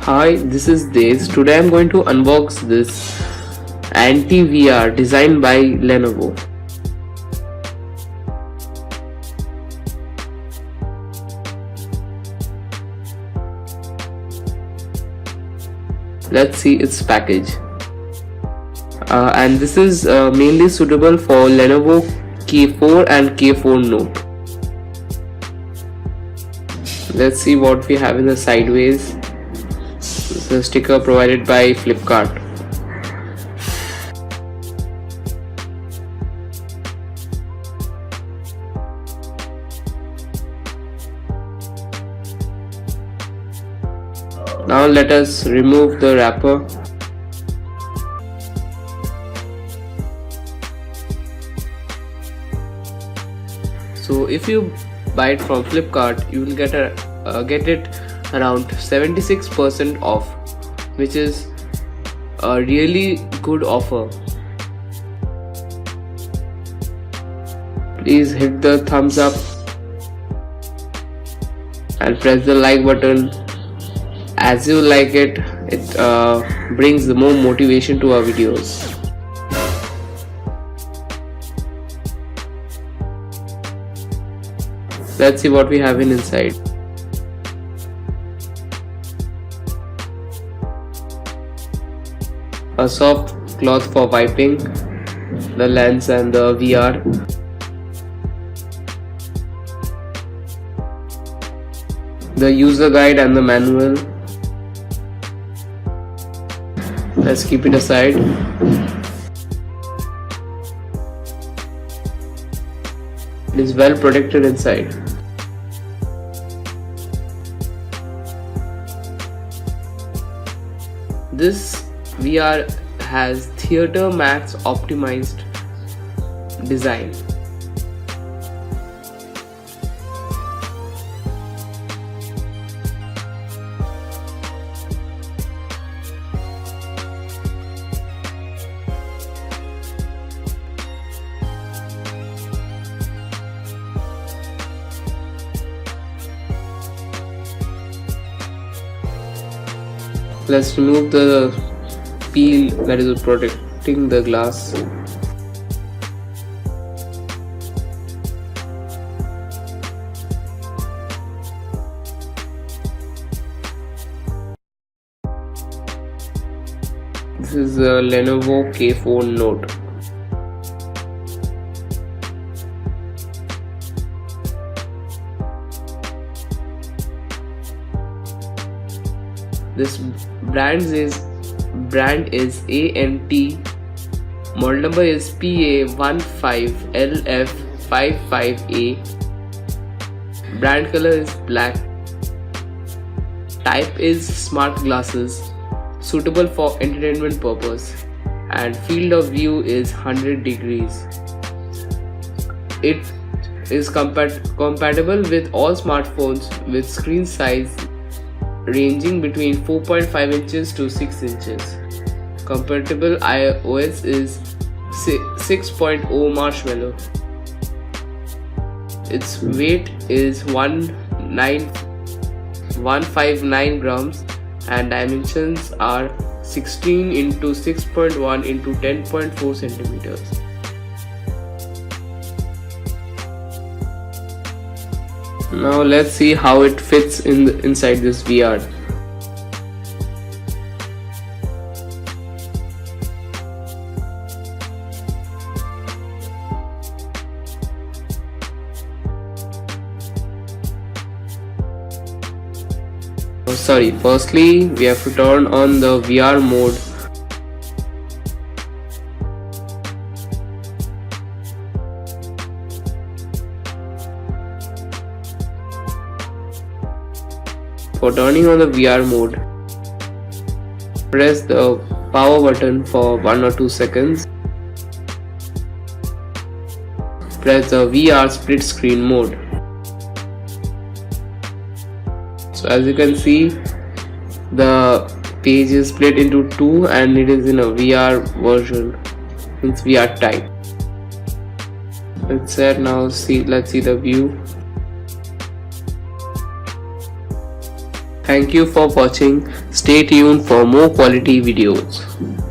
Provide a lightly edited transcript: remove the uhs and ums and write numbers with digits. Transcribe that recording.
Hi, this is Deys. Today I'm going to unbox this anti-VR designed by Lenovo. Let's see its package. And this is mainly suitable for Lenovo K4 and K4 Note. Let's see what we have in the sideways. The sticker provided by Flipkart. Now let us remove the wrapper. So if you buy it from Flipkart, you will get it around 76% off, which is a really good offer. Please hit the thumbs up and press the like button. As you like it, it brings the more motivation to our videos. Let's see what we have inside. A soft cloth for wiping the lens and the VR. The user guide and the manual. Let's keep it aside. It is well protected inside. This VR has Theater Max optimized design. Let's remove the peel that is protecting the glass. This is a Lenovo K4 Note. This brand is ANT. Model number is PA15LF55A. Brand color is black. Type is smart glasses, suitable for entertainment purpose, and field of view is 100 degrees. It is compatible with all smartphones with screen size ranging between 4.5 inches to 6 inches. Compatible iOS is 6.0 Marshmallow. Its weight is 159 grams and dimensions are 16 into 6.1 into 10.4 centimeters. Now let's see how it fits inside this VR. Firstly we have to turn on the VR mode. For turning on the VR mode, press the power button for 1 or 2 seconds. Press the VR split screen mode. So as you can see, the page is split into two and it is in a VR version. It's VR type. It's set now. Let's see the view. Thank you for watching. Stay tuned for more quality videos.